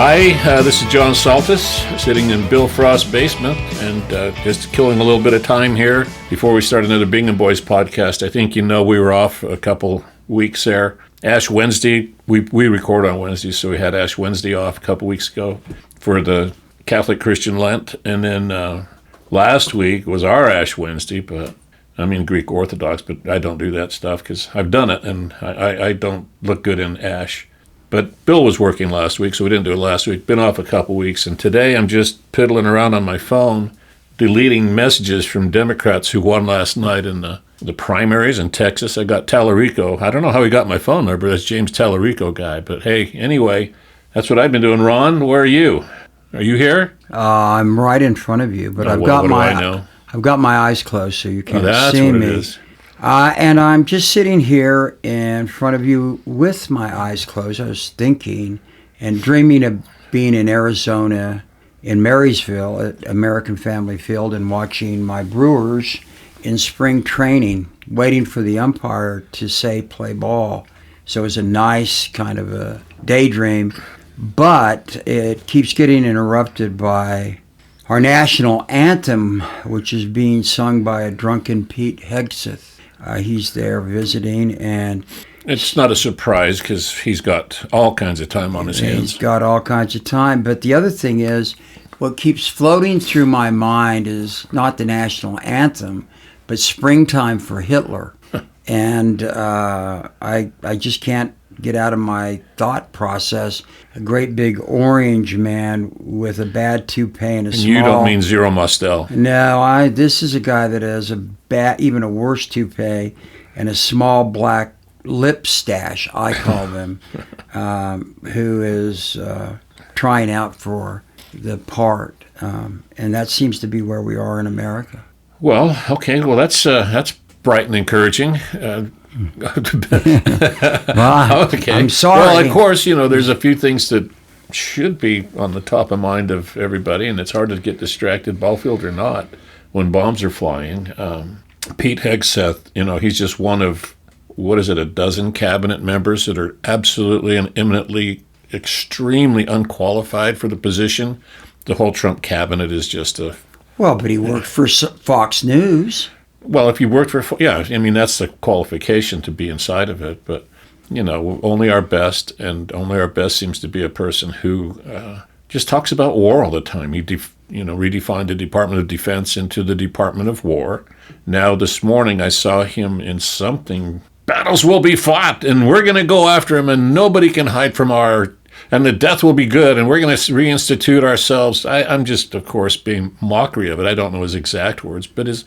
Hi, this is John Saltas, sitting in Bill Frost's basement, and just killing a little bit of time here before we start another Bingham Boys podcast. I think you know we were off a couple weeks there. Ash Wednesday, we record on Wednesdays, so we had Ash Wednesday off a couple weeks ago for the Catholic Christian Lent, and then last week was our Ash Wednesday, but I mean Greek Orthodox, but I don't do that stuff because I've done it, and I don't look good in ash. But Bill was working last week, so we didn't do it last week. Been off a couple weeks, and today I'm just piddling around on my phone, deleting messages from Democrats who won last night in the primaries in Texas. I got Tallarico. I don't know how he got my phone number. That's James Tallarico guy. But hey, anyway, that's what I've been doing. Ron, where are you? Are you here? I'm right in front of you, but I've got my eyes closed, so you can't see me. That's what it is. And I'm just sitting here in front of you with my eyes closed. I was thinking and dreaming of being in Arizona, in Marysville at American Family Field, and watching my Brewers in spring training, waiting for the umpire to say play ball. So it was a nice kind of a daydream, but it keeps getting interrupted by our national anthem, which is being sung by a drunken Pete Hegseth. He's there visiting, and it's not a surprise because he's got all kinds of time on his hands. He's got all kinds of time. But the other thing is, what keeps floating through my mind is not the national anthem, but Springtime for Hitler. And I just can't get out of my thought process a great big orange man with a bad toupee and a small... You don't mean Zero Mostel. No, this is a guy that has even a worse toupee and a small black lip stash, I call them, who is trying out for the part. And that seems to be where we are in America. Well, okay. Well, that's bright and encouraging. Okay. I'm sorry. Well, of course, there's a few things that should be on the top of mind of everybody, and it's hard to get distracted, ballfield or not, when bombs are flying. Pete Hegseth, he's just one of, a dozen cabinet members that are absolutely and eminently, extremely unqualified for the position. The whole Trump cabinet is just a... Well, but he worked for Fox News. Well, if you worked for, that's the qualification to be inside of it. But, only our best, and only our best seems to be a person who just talks about war all the time. He, redefined the Department of Defense into the Department of War. Now, this morning, I saw him in something, battles will be fought, and we're going to go after him, and nobody can hide from and the death will be good, and we're going to reinstitute ourselves. I'm just, of course, being mockery of it. I don't know his exact words, but his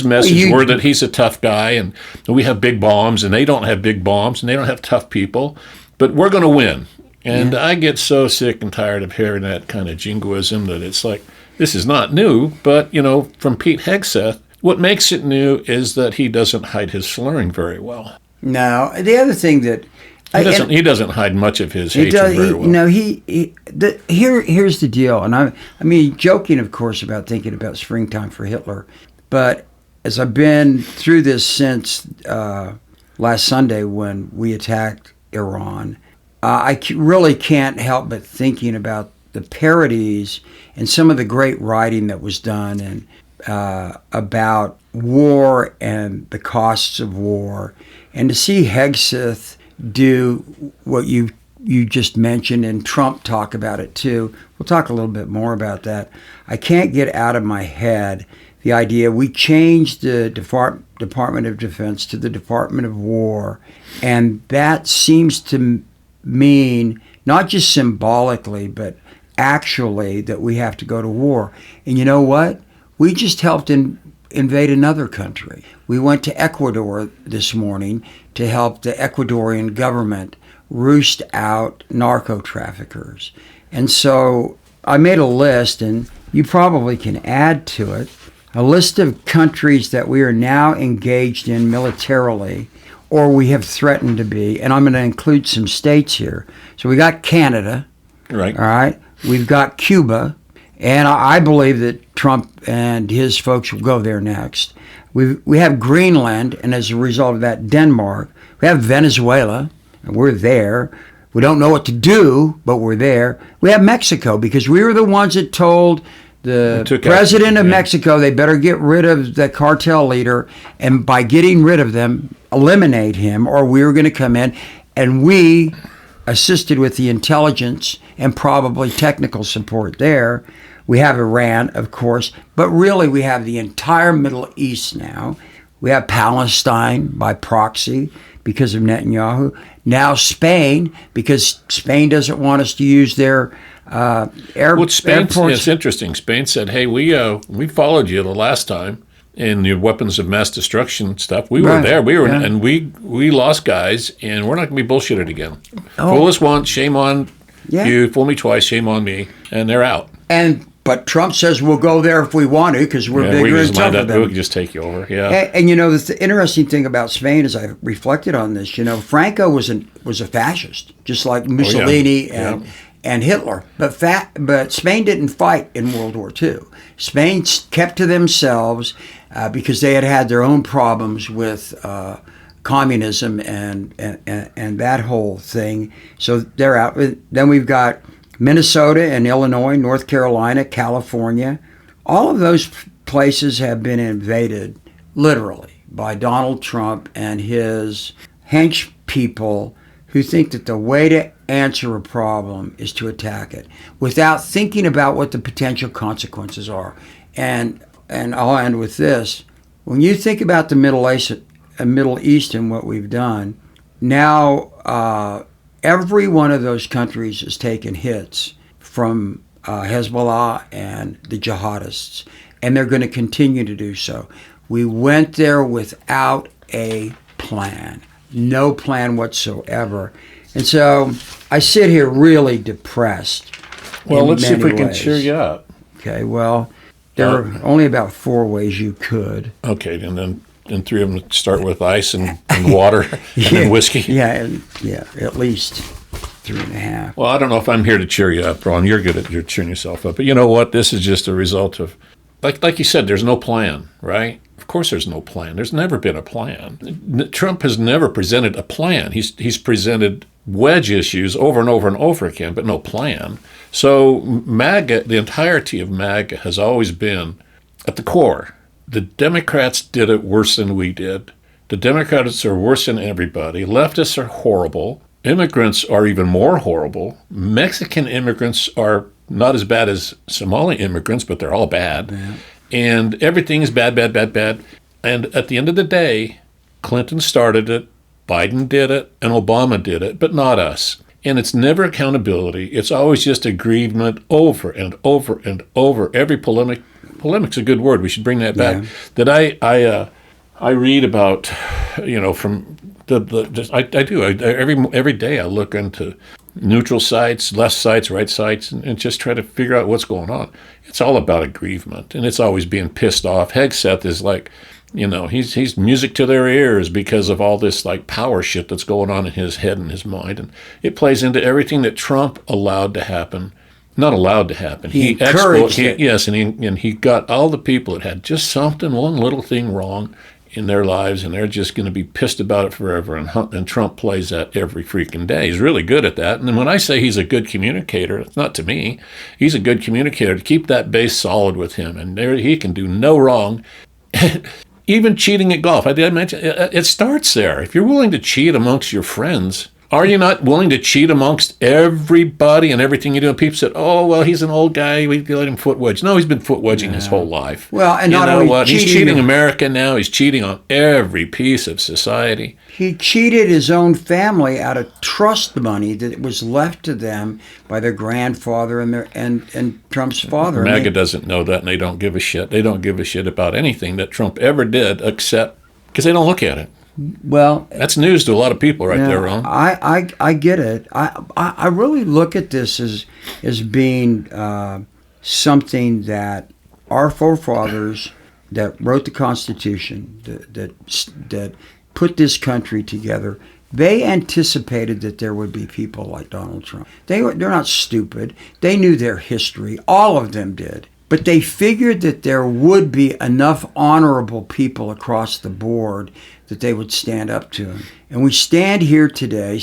message were that he's a tough guy, and we have big bombs, and they don't have big bombs, and they don't have tough people, but we're going to win. And yeah. I get so sick and tired of hearing that kind of jingoism that it's like, this is not new, but, from Pete Hegseth, what makes it new is that he doesn't hide his slurring very well. No, the other thing that... He doesn't hide much of his hatred very well. No, here's the deal, and I mean, joking, of course, about thinking about Springtime for Hitler, but as I've been through this since last Sunday when we attacked Iran, I really can't help but thinking about the parodies and some of the great writing that was done and about war and the costs of war, and to see Hegseth do what you just mentioned, and Trump talk about it too. We'll talk a little bit more about that. I can't get out of my head the idea we changed the Department of Defense to the Department of War, and that seems to mean not just symbolically, but actually that we have to go to war. And you know what? We just helped invade another country. We went to Ecuador this morning to help the Ecuadorian government roost out narco-traffickers. And so I made a list, and you probably can add to it, a list of countries that we are now engaged in militarily, or we have threatened to be, and I'm going to include some states here. So we got Canada, right? All right. We've got Cuba, and I believe that Trump and his folks will go there next. We have Greenland, and as a result of that, Denmark. We have Venezuela, and we're there. We don't know what to do, but we're there. We have Mexico, because we were the ones that told the president of Mexico they better get rid of the cartel leader, and by getting rid of them, eliminate him, or we were going to come in. And we assisted with the intelligence and probably technical support there. We have Iran, of course, but really we have the entire Middle East now. We have Palestine by proxy because of Netanyahu. Now Spain, because Spain doesn't want us to use their airports. It's interesting. Spain said, hey, we followed you the last time in your weapons of mass destruction stuff. We were there. And we lost guys, and we're not going to be bullshitted again. Fool us once, shame on you. Fool me twice, shame on me. And they're out. But Trump says we'll go there if we want to, because we're bigger and tougher than them. We can just take you over, And the interesting thing about Spain, as I reflected on this, Franco was a fascist, just like Mussolini and Hitler. But Spain didn't fight in World War II. Spain kept to themselves because they had their own problems with communism and that whole thing. So they're out. Then we've got Minnesota and Illinois, North Carolina, California. All of those places have been invaded, literally, by Donald Trump and his hench people who think that the way to answer a problem is to attack it without thinking about what the potential consequences are. And I'll end with this. When you think about the Middle East and what we've done, now every one of those countries has taken hits from Hezbollah and the jihadists, and they're going to continue to do so. We went there without a plan, no plan whatsoever. And so I sit here really depressed. Well, let's see if we can cheer you up. Okay, well, there are only about 4 ways you could. Okay, and 3 of them start with ice and water and then whiskey. Yeah, at least 3.5. Well, I don't know if I'm here to cheer you up, Ron. You're good at cheering yourself up. But you know what? This is just a result of, like you said, there's no plan, right? Of course there's no plan. There's never been a plan. Trump has never presented a plan. He's presented wedge issues over and over and over again, but no plan. So MAGA, the entirety of MAGA has always been at the core. The Democrats did it worse than we did. The Democrats are worse than everybody. Leftists are horrible. Immigrants are even more horrible. Mexican immigrants are not as bad as Somali immigrants, but they're all bad. Yeah. And everything is bad, bad, bad, bad. And at the end of the day, Clinton started it, Biden did it, and Obama did it, but not us. And it's never accountability. It's always just aggrievement over and over and over. Every polemic's a good word. We should bring that back. Yeah. That I read about, from every day I look into neutral sites, left sites, right sites, and just try to figure out what's going on. It's all about aggrievement, and it's always being pissed off. Hegseth is like, he's music to their ears because of all this like power shit that's going on in his head and his mind, and it plays into everything that Trump allowed to happen. Not allowed to happen. He encouraged it. Yes, and he got all the people that had just one little thing wrong in their lives, and they're just going to be pissed about it forever. And Trump plays that every freaking day. He's really good at that. And then when I say he's a good communicator, it's not to me. He's a good communicator to keep that base solid with him, and he can do no wrong. Even cheating at golf. I mentioned it starts there. If you're willing to cheat amongst your friends, are you not willing to cheat amongst everybody and everything you do? And people said, "Oh, well, he's an old guy. We let him foot wedge." No, he's been foot wedging his whole life. Well, and not only cheating, he's cheating America now. He's cheating on every piece of society. He cheated his own family out of trust money that was left to them by their grandfather and Trump's father. MAGA doesn't know that, and they don't give a shit. They don't give a shit about anything that Trump ever did, except because they don't look at it. Well, that's news to a lot of people right there, Ron. I get it. I really look at this as being something that our forefathers that wrote the Constitution, that put this country together, they anticipated that there would be people like Donald Trump. They're not stupid. They knew their history. All of them did. But they figured that there would be enough honorable people across the board that they would stand up to him. And we sit here today,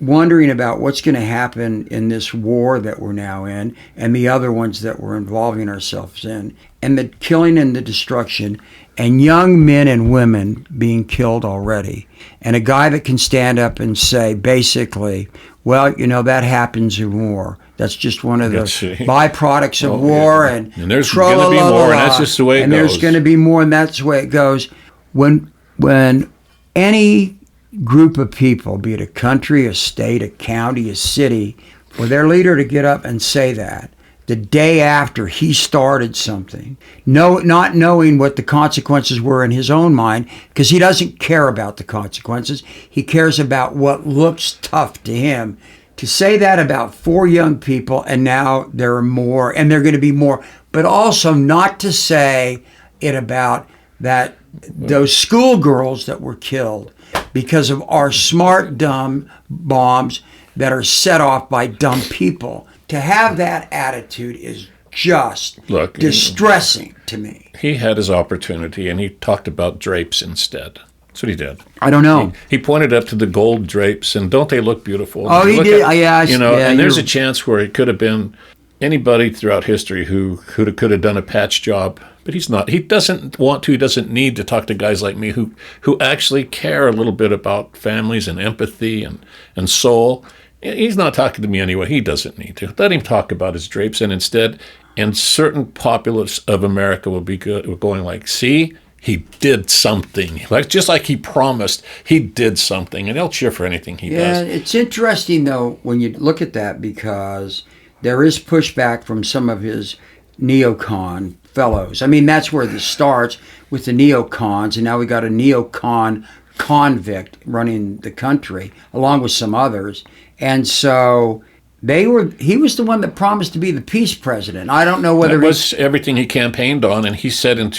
wondering about what's going to happen in this war that we're now in and the other ones that we're involving ourselves in, and the killing and the destruction, and young men and women being killed already, and a guy that can stand up and say basically, well, that happens in war. That's just one of the byproducts of war, yeah. and there's going to be more, and that's just the way it goes. And there's going to be more, and that's the way it goes. When any group of people, be it a country, a state, a county, a city, for their leader to get up and say that the day after he started something, not knowing what the consequences were in his own mind, because he doesn't care about the consequences. He cares about what looks tough to him. To say that about 4 young people, and now there are more, and there are going to be more, but also not to say it about those schoolgirls that were killed because of our smart, dumb bombs that are set off by dumb people. To have that attitude is just distressing to me. He had his opportunity, and he talked about drapes instead. That's what he did. I don't know. He pointed up to the gold drapes, and don't they look beautiful? Oh, he did. And there's a chance where it could have been anybody throughout history who could have done a patch job, but he's not. He doesn't want to. He doesn't need to talk to guys like me who actually care a little bit about families and empathy and soul. He's not talking to me anyway. He doesn't need to. Let him talk about his drapes, and instead, and certain populace of America will be going like, see, he did something. Just like he promised, he did something, and they'll cheer for anything he does. Yeah, it's interesting, though, when you look at that, because there is pushback from some of his neocon fellows. I mean, that's where this starts, with the neocons, and now we got a neocon convict running the country, along with some others. And so he was the one that promised to be the peace president. I don't know whether that was everything he campaigned on, and he said in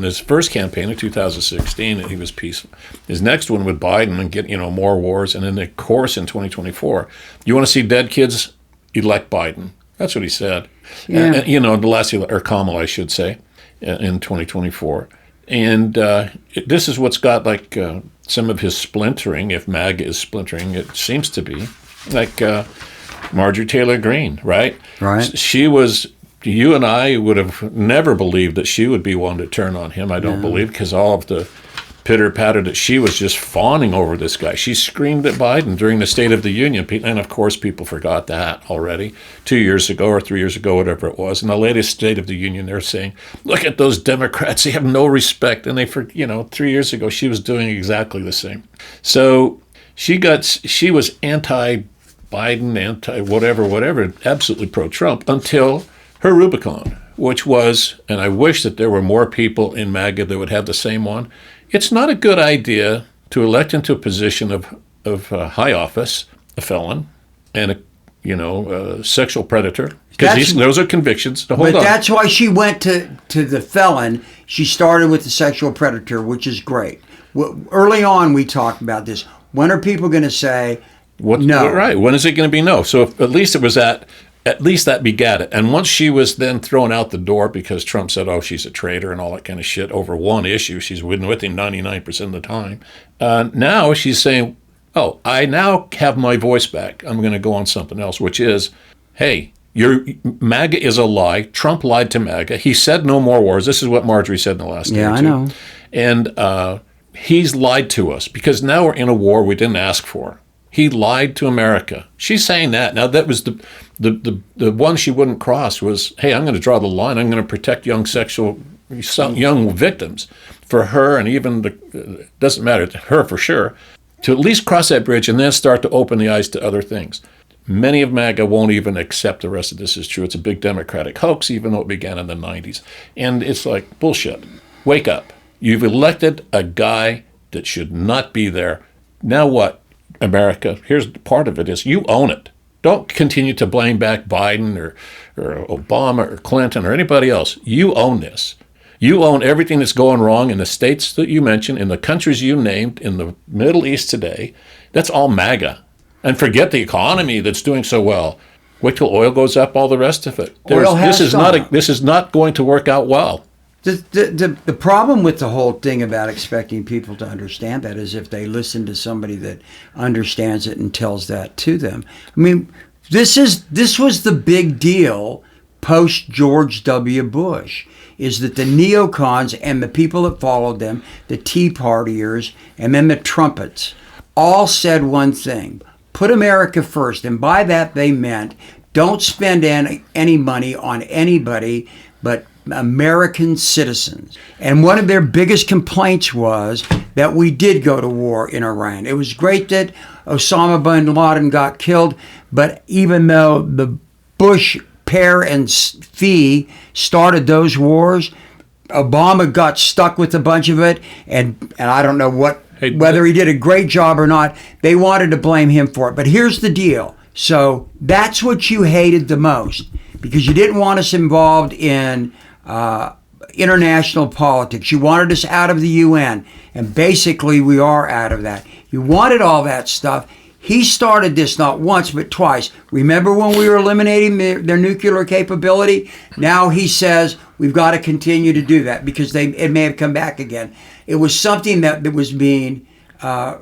his first campaign in 2016 that he was peaceful. His next one with Biden and get more wars, and then of course in 2024, you want to see dead kids? Elect Biden. That's what he said. Yeah. And the last or Kamala, I should say, in 2024. And this is what's got some of his splintering, if MAGA is splintering, it seems to be, like Marjorie Taylor Greene, right? Right. She was, you and I would have never believed that she would be one to turn on him, I don't believe, because all of the pitter-patter that she was just fawning over this guy. She screamed at Biden during the State of the Union, and of course people forgot that already, 2 years ago or 3 years ago, whatever it was. In the latest State of the Union, they're saying, look at those Democrats, they have no respect. And 3 years ago, she was doing exactly the same. So she was anti-Biden, anti-whatever, absolutely pro-Trump, until her Rubicon, which was, and I wish that there were more people in MAGA that would have the same one, it's not a good idea to elect into a position of high office a felon and a sexual predator, because those are convictions. But that's why she went to the felon. She started with the sexual predator, which is great. Early on, we talked about this. When are people going to say no? Right. When is it going to be no? So at least it was at least that begat it. And once she was then thrown out the door because Trump said, oh, she's a traitor and all that kind of shit over one issue, she's been with him 99% of the time. Now she's saying, oh, I now have my voice back. I'm going to go on something else, which is, hey, MAGA is a lie. Trump lied to MAGA. He said no more wars. This is what Marjorie said in the last day or two. I know. And he's lied to us because now we're in a war we didn't ask for. He lied to America. She's saying that. Now, that was the one she wouldn't cross was, hey, I'm going to draw the line. I'm going to protect young victims. For her, and even doesn't matter, to her for sure, to at least cross that bridge and then start to open the eyes to other things. Many of MAGA won't even accept the rest of this is true. It's a big Democratic hoax, even though it began in the 90s. And it's like, bullshit. Wake up. You've elected a guy that should not be there. Now what? America, here's part of it is you own it. Don't continue to blame back Biden or Obama or Clinton or anybody else. You own this. You own everything that's going wrong in the states that you mentioned, in the countries you named, in the Middle East today. That's all MAGA. And forget the economy that's doing so well. Wait till oil goes up, all the rest of it. This is not going to work out well. The problem with the whole thing about expecting people to understand that is if they listen to somebody that understands it and tells that to them. I mean, this was the big deal post George W. Bush, is that the neocons and the people that followed them, the Tea Partiers, and then the trumpets, all said one thing: put America first. And by that they meant don't spend any money on anybody but American citizens. And one of their biggest complaints was that we did go to war in Iran. It was great that Osama bin Laden got killed, but even though the Bush pair and fee started those wars, Obama got stuck with a bunch of it, and I don't know whether he did a great job or not. They wanted to blame him for it. But here's the deal. So that's what you hated the most, because you didn't want us involved in international politics. You wanted us out of the UN, and basically we are out of that. You wanted all that stuff. He started this not once but twice. Remember when we were eliminating their nuclear capability? Now he says we've got to continue to do that because it may have come back again. It was something that was being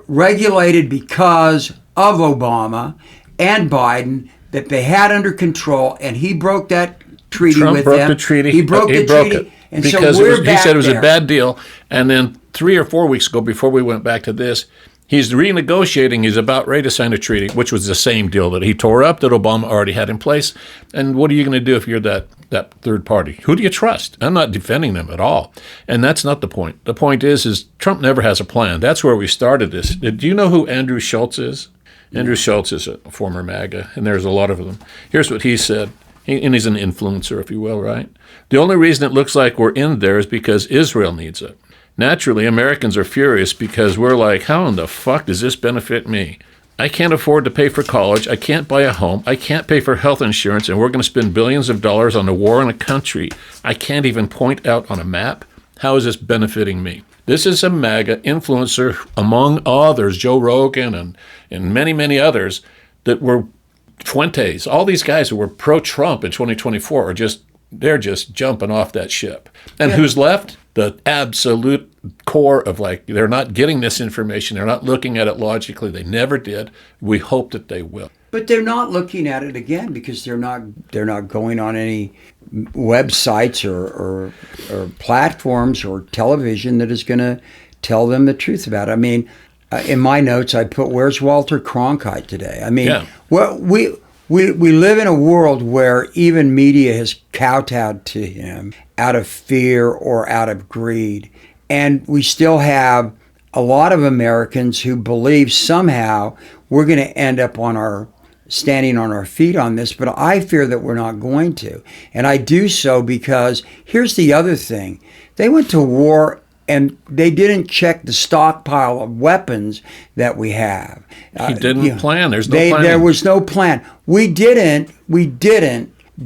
regulated because of Obama and Biden, that they had under control, and he broke that treaty Trump with broke them. the treaty. He broke the treaty. It. And because so he said it was a bad deal. And then 3 or 4 weeks ago, before we went back to this, he's renegotiating. He's about ready to sign a treaty, which was the same deal that he tore up that Obama already had in place. And what are you going to do if you're that third party? Who do you trust? I'm not defending them at all. And that's not the point. The point is Trump never has a plan. That's where we started this. Do you know who Andrew Schultz is? Andrew Schultz is a former MAGA, and there's a lot of them. Here's what he said. And he's an influencer, if you will, right? The only reason it looks like we're in there is because Israel needs it. Naturally, Americans are furious because we're like, how in the fuck does this benefit me? I can't afford to pay for college. I can't buy a home. I can't pay for health insurance, and we're going to spend billions of dollars on a war in a country I can't even point out on a map. How is this benefiting me? This is a MAGA influencer, among others, Joe Rogan and many, many others, that were Fuentes. All these guys who were pro-Trump in 2024 they're just jumping off that ship. And who's left? The absolute core of they're not getting this information. They're not looking at it logically. They never did. We hope that they will. But they're not looking at it again because they're not going on any websites or platforms or television that is going to tell them the truth about it. I mean, in my notes, I put, "Where's Walter Cronkite today?" I mean, well, we live in a world where even media has kowtowed to him out of fear or out of greed. And we still have a lot of Americans who believe somehow we're going to end up standing on our feet on this, but I fear that we're not going to. And I do so because here's the other thing. They went to war and they didn't check the stockpile of weapons that we have. He didn't plan. There's no plan. There was no plan. We didn't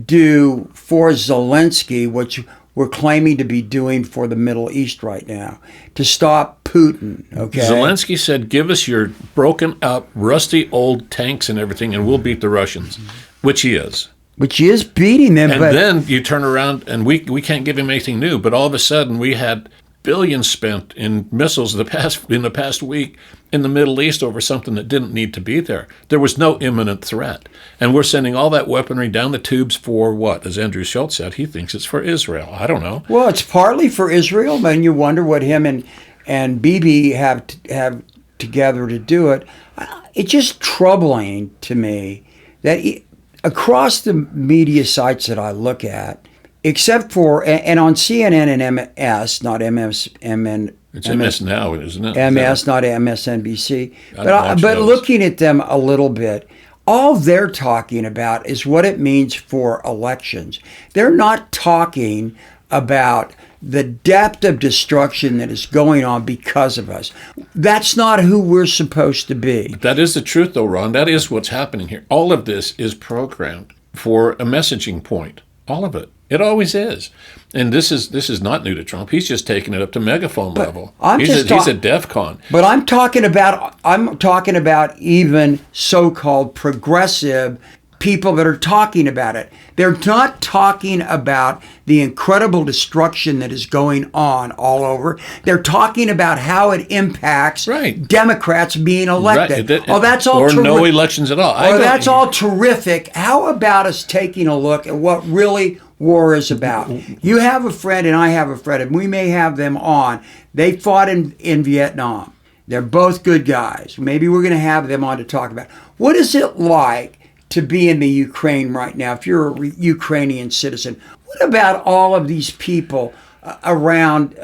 do for Zelensky what we're claiming to be doing for the Middle East right now, to stop Putin, okay? Zelensky said, give us your broken up, rusty old tanks and everything, and we'll beat the Russians, which he is. Which he is beating them. And then you turn around, and we can't give him anything new, but all of a sudden we had billions spent in missiles in the past week in the Middle East over something that didn't need to be there. There was no imminent threat. And we're sending all that weaponry down the tubes for what? As Andrew Schultz said, he thinks it's for Israel. I don't know. Well, it's partly for Israel, and you wonder what him and Bibi have together to do it. It's just troubling to me that across the media sites that I look at, except for, and on CNN and MS, not MS, it's MS now, isn't it? MS, not MSNBC. But looking at them a little bit, all they're talking about is what it means for elections. They're not talking about the depth of destruction that is going on because of us. That's not who we're supposed to be. But that is the truth, though, Ron. That is what's happening here. All of this is programmed for a messaging point. All of it. It always is. And this is not new to Trump. He's just taking it up to megaphone level. He's a DEFCON. But I'm talking about even so-called progressive people that are talking about it. They're not talking about the incredible destruction that is going on all over. They're talking about how it impacts Democrats being elected. Right. That's all. Or no elections at all. That's all terrific. How about us taking a look at what really war is about? You have a friend and I have a friend, and we may have them on. They fought in Vietnam. They're both good guys. Maybe we're going to have them on to talk about what is it like to be in the Ukraine right now if you're a Ukrainian citizen. What about all of these people around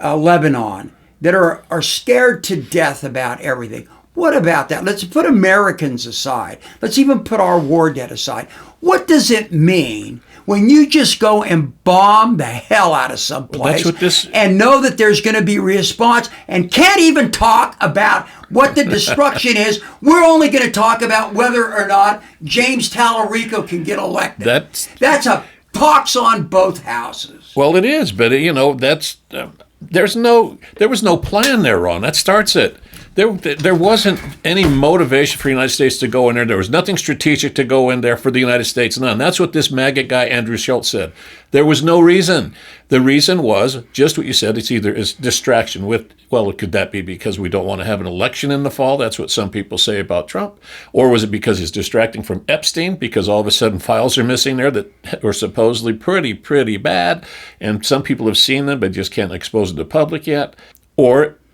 Lebanon that are scared to death about everything? What about that? Let's put Americans aside. Let's even put our war debt aside. What does it mean when you just go and bomb the hell out of some place and know that there's going to be a response and can't even talk about what the destruction is? We're only going to talk about whether or not James Tallarico can get elected. That's a pox on both houses. Well, it is, but there was no plan there, Ron. That starts it. There wasn't any motivation for the United States to go in there. There was nothing strategic to go in there for the United States. None. That's what this MAGA guy, Andrew Schultz, said. There was no reason. The reason was just what you said. It's either distraction with, well, could that be because we don't want to have an election in the fall? That's what some people say about Trump. Or was it because he's distracting from Epstein because all of a sudden files are missing there that were supposedly pretty bad, and some people have seen them but just can't expose it to the public yet?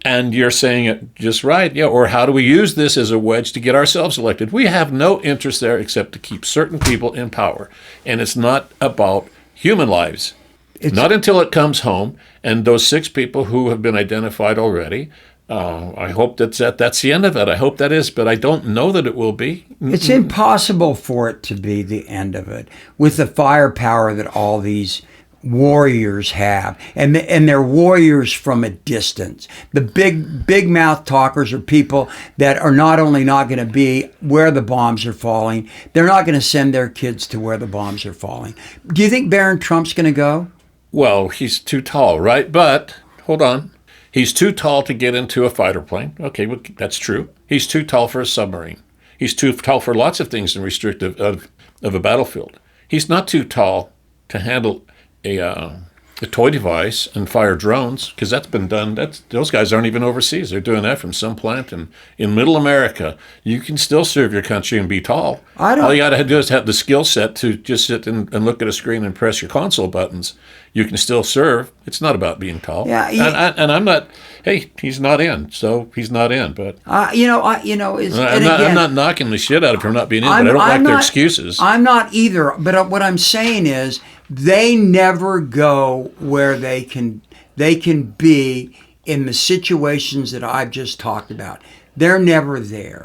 And you're saying it just right, yeah. Or how do we use this as a wedge to get ourselves elected? We have no interest there except to keep certain people in power. And it's not about human lives. Not until it comes home. And those 6 people who have been identified already, I hope that's the end of it. I hope that is, but I don't know that it will be. It's impossible for it to be the end of it with the firepower that all these warriors have, and they're warriors from a distance. The big mouth talkers are people that are not only not going to be where the bombs are falling, they're not going to send their kids to where the bombs are falling. Do you think Barron Trump's going to go? Well, he's too tall, right? But hold on. He's too tall to get into a fighter plane. Okay, well, that's true. He's too tall for a submarine. He's too tall for lots of things in restrictive of a battlefield. He's not too tall to handle a toy device and fire drones, because that's been done. Those guys aren't even overseas. They're doing that from some plant in middle America. You can still serve your country and be tall. All you got to do is have the skill set to just sit and look at a screen and press your console buttons. You can still serve. It's not about being tall. Yeah, and I'm not. Hey, he's not in, so he's not in. But I'm not knocking the shit out of him for not being in. But I don't like their excuses. I'm not either. But what I'm saying is, they never go where they can be in the situations that I've just talked about. They're never there.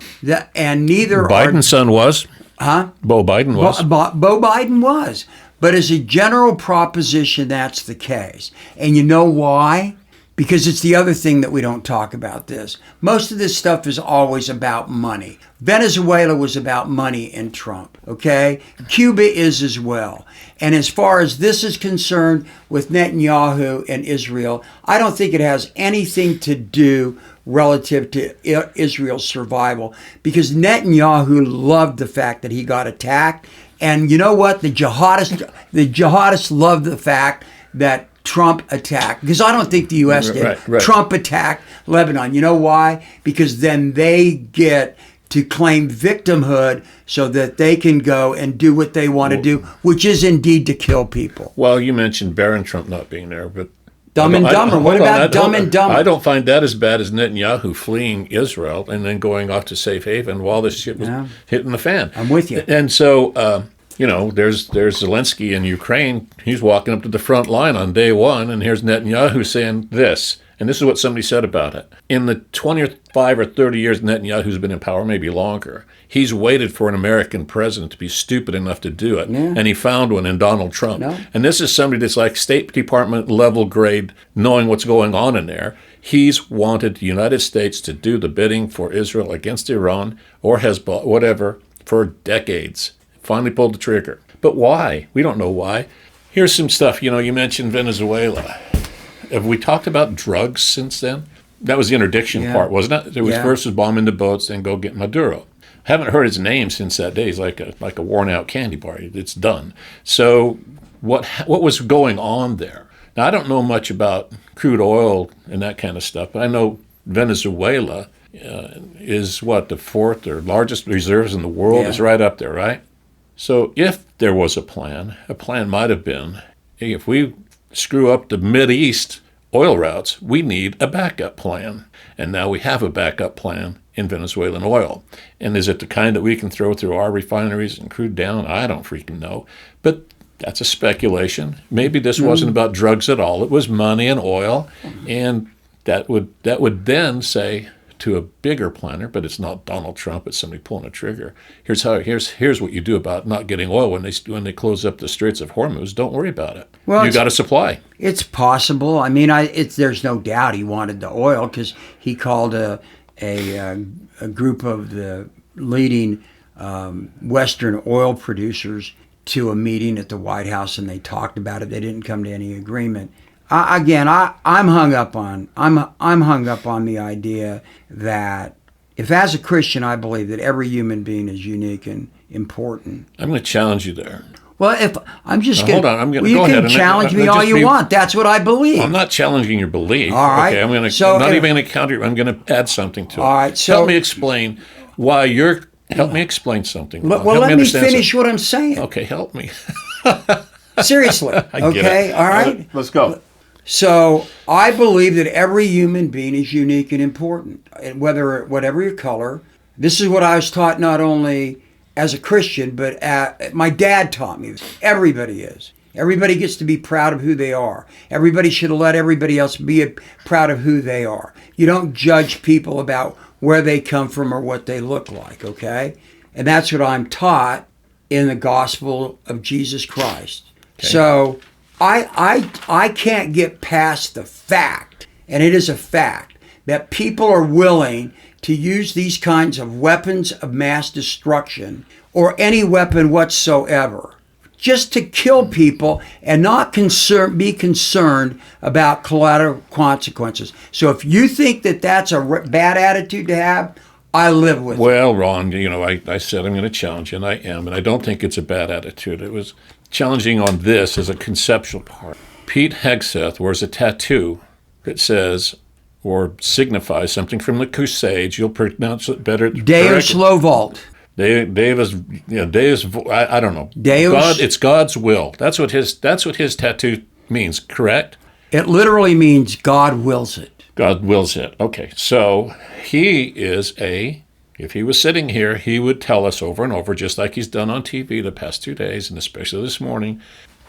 And neither Biden's son was. Huh? Bo Biden was. Bo Biden was. But as a general proposition, that's the case. And you know why? Because it's the other thing that we don't talk about this. Most of this stuff is always about money. Venezuela was about money in Trump, okay? Cuba is as well. And as far as this is concerned with Netanyahu and Israel, I don't think it has anything to do relative to Israel's survival, because Netanyahu loved the fact that he got attacked. And you know what? The jihadists love the fact that Trump attacked, because I don't think the U.S. did. Right. Trump attacked Lebanon. You know why? Because then they get to claim victimhood so that they can go and do what they want to do, which is indeed to kill people. Well, you mentioned Barron Trump not being there, but Dumb and Dumber. What about Dumb and Dumber? I don't find that as bad as Netanyahu fleeing Israel and then going off to safe haven while this shit was hitting the fan. I'm with you. And so, there's Zelensky in Ukraine. He's walking up to the front line on day one, and here's Netanyahu saying this. And this is what somebody said about it. In the 25 or 30 years Netanyahu's been in power, maybe longer, he's waited for an American president to be stupid enough to do it. Yeah. And he found one in Donald Trump. No. And this is somebody that's like State Department level grade, knowing what's going on in there. He's wanted the United States to do the bidding for Israel against Iran or Hezbollah, whatever, for decades. Finally pulled the trigger. But why? We don't know why. Here's some stuff. You mentioned Venezuela. Have we talked about drugs since then? That was the interdiction part, wasn't it? It was first was bombing the boats, then go get Maduro. Haven't heard his name since that day. He's like a worn out candy bar. It's done. So what was going on there? Now, I don't know much about crude oil and that kind of stuff, but I know Venezuela is the fourth or largest reserves in the world. Is right up there, right? So if there was a plan might have been, hey, if we screw up the Mideast oil routes, we need a backup plan. And now we have a backup plan in Venezuelan oil. And is it the kind that we can throw through our refineries and crude down? I don't freaking know. But that's a speculation. Maybe this wasn't about drugs at all. It was money and oil. And that would then say to a bigger planner, but it's not Donald Trump, it's somebody pulling a trigger. Here's what you do about not getting oil when they close up the Straits of Hormuz. Don't worry about it. Well, you got a supply. It's possible. I mean, there's no doubt he wanted the oil because he called a group of the leading Western oil producers to a meeting at the White House, and they talked about it. They didn't come to any agreement. I'm hung up on the idea that if, as a Christian, I believe that every human being is unique and important. I'm going to challenge you there. Well, if I'm just going hold on, I'm going to you go can ahead challenge me all you want. That's what I believe. I'm not challenging your belief. All right. Okay, I'm not even going to counter. I'm going to add something to it. All right. So help me explain why you're. Help me explain something. Well, let me finish what I'm saying. Okay, help me. Seriously. Okay. All right. Let's go. So I believe that every human being is unique and important, and whatever your color. This is what I was taught not only as a Christian, but my dad taught me. Everybody is. Everybody gets to be proud of who they are. Everybody should let everybody else be proud of who they are. You don't judge people about where they come from or what they look like, okay? And that's what I'm taught in the gospel of Jesus Christ. Okay. So I can't get past the fact, and it is a fact, that people are willing to use these kinds of weapons of mass destruction or any weapon whatsoever just to kill people and not be concerned about collateral consequences. So if you think that that's a bad attitude to have, I live with it. Well, Ron, I said I'm going to challenge you, and I am, and I don't think it's a bad attitude. It was challenging on this as a conceptual part. Pete Hegseth wears a tattoo that says or signifies something from the Crusades. You'll pronounce it better. Deus Lovault. Deus, I don't know. Deus. God, it's God's will. That's what his tattoo means, correct? It literally means God wills it. God wills it. Okay, so he is if he was sitting here, he would tell us over and over, just like he's done on TV the past 2 days, and especially this morning,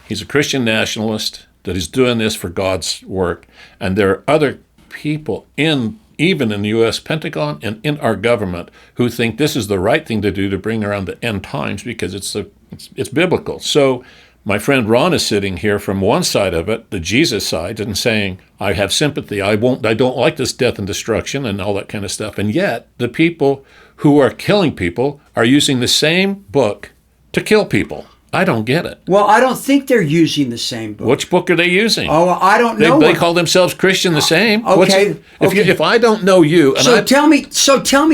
he's a Christian nationalist that is doing this for God's work. And there are other people even in the U.S. Pentagon and in our government who think this is the right thing to do to bring around the end times because it's biblical. So my friend Ron is sitting here from one side of it, the Jesus side, and saying, I have sympathy. I don't like this death and destruction and all that kind of stuff. And yet the people who are killing people are using the same book to kill people. I don't get it. Well, I don't think they're using the same book. Which book are they using? Oh, I don't know. They call themselves Christian the same. Okay. If I don't know you, and tell me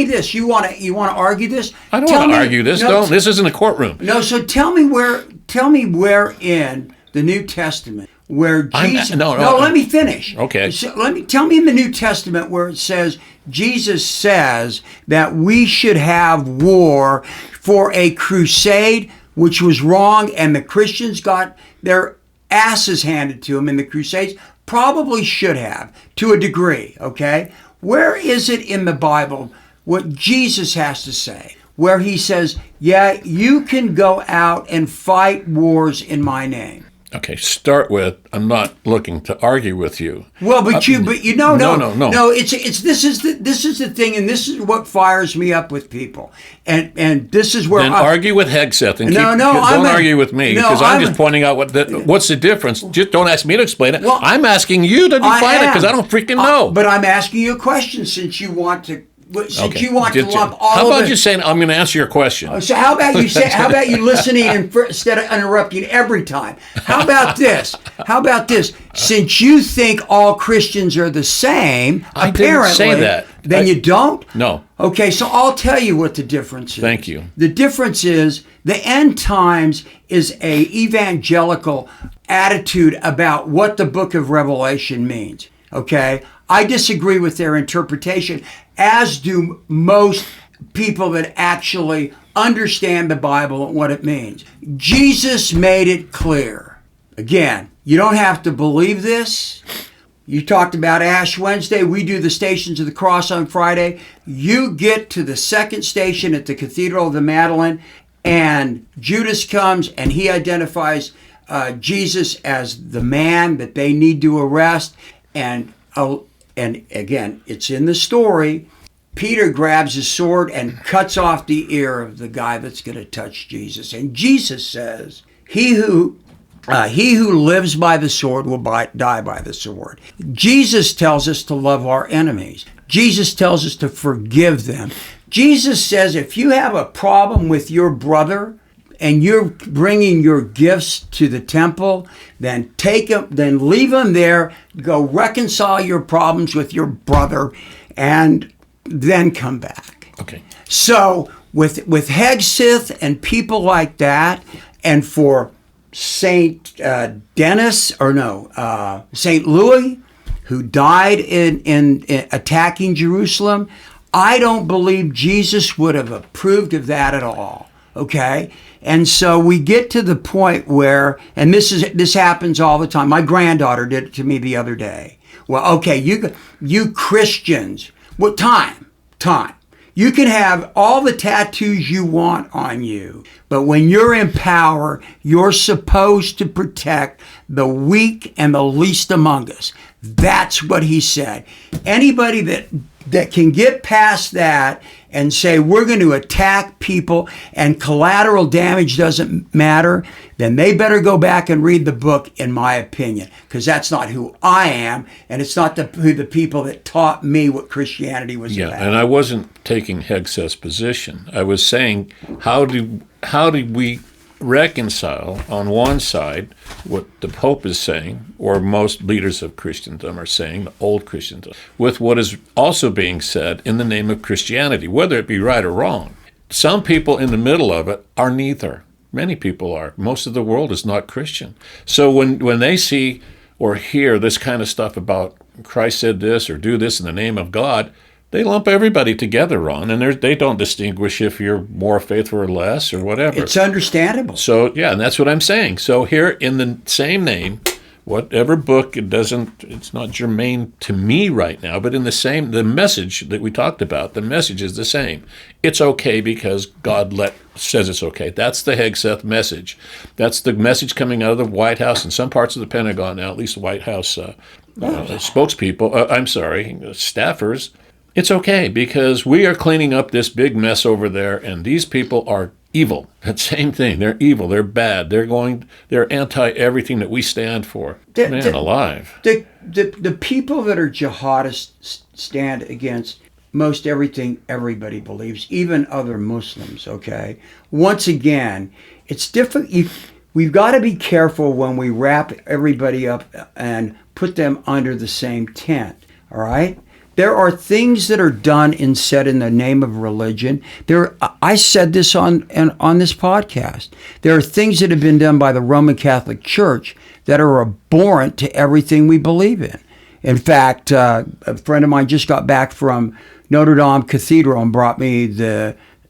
this. You want to argue this? I don't want to argue this. No, this isn't a courtroom. No. So tell me where in the New Testament where Jesus. Let me finish. Okay. So tell me in the New Testament where it says Jesus says that we should have war for a crusade, which was wrong, and the Christians got their asses handed to them in the Crusades. Probably should have, to a degree, okay? Where is it in the Bible what Jesus has to say, where he says, yeah, you can go out and fight wars in my name? Okay, start with, I'm not looking to argue with you. Well, no. This is the thing, and this is what fires me up with people, and this is where argue with Hegseth and don't argue with me because I'm just pointing out what's the difference. Just don't ask me to explain it. Well, I'm asking you to define it because I don't freaking know. But I'm asking you a question since you want to. You want to lump all How about of you saying I'm going to answer your question? So how about you listening instead of interrupting every time? How about this? Since you think all Christians are the same, I didn't say that. Then you don't? No. Okay, so I'll tell you what the difference is. Thank you. The difference is the end times is a evangelical attitude about what the book of Revelation means. Okay? I disagree with their interpretation, as do most people that actually understand the Bible and what it means. Jesus made it clear. Again, you don't have to believe this. You talked about Ash Wednesday. We do the Stations of the Cross on Friday. You get to the second station at the Cathedral of the Madeleine, and Judas comes and he identifies Jesus as the man that they need to arrest. And again, it's in the story. Peter grabs his sword and cuts off the ear of the guy that's going to touch Jesus. And Jesus says, he who lives by the sword will die by the sword. Jesus tells us to love our enemies. Jesus tells us to forgive them. Jesus says if you have a problem with your brother and you're bringing your gifts to the temple, then take them, then leave them there, go reconcile your problems with your brother, and then come back. Okay. So with Hegseth and people like that, and for Saint Saint Louis, who died in attacking Jerusalem, I don't believe Jesus would have approved of that at all. Okay, and so we get to the point where, and this happens all the time. My granddaughter did it to me the other day. Well, okay, you Christians, what time? You can have all the tattoos you want on you, but when you're in power, you're supposed to protect the weak and the least among us. That's what he said. Anybody that can get past that and say we're going to attack people and collateral damage doesn't matter, then they better go back and read the book, in my opinion, because that's not who I am, and it's not who the people that taught me what Christianity was about. Yeah, and I wasn't taking Hegseth's position. I was saying, how do we reconcile on one side what the Pope is saying, or most leaders of Christendom are saying, the old Christendom, with what is also being said in the name of Christianity, whether it be right or wrong. Some people in the middle of it are neither. Many people are. Most of the world is not Christian. So when they see or hear this kind of stuff about Christ said this or do this in the name of God, they lump everybody together, Ron, and they don't distinguish if you're more faithful or less or whatever. It's understandable. So, yeah, and that's what I'm saying. So here in the same name, whatever book, it's not germane to me right now, but the message that we talked about, the message is the same. It's okay because God says it's okay. That's the Hegseth message. That's the message coming out of the White House and some parts of the Pentagon now, at least the White House staffers. It's okay because we are cleaning up this big mess over there, and these people are evil. That same thing. They're evil. They're bad. They're anti everything that we stand for. Man alive. The people that are jihadists stand against most everything everybody believes, even other Muslims, okay? Once again, it's different. We've got to be careful when we wrap everybody up and put them under the same tent, all right? There are things that are done and said in the name of religion. I said this on this podcast. There are things that have been done by the Roman Catholic Church that are abhorrent to everything we believe in. In fact, a friend of mine just got back from Notre Dame Cathedral and brought me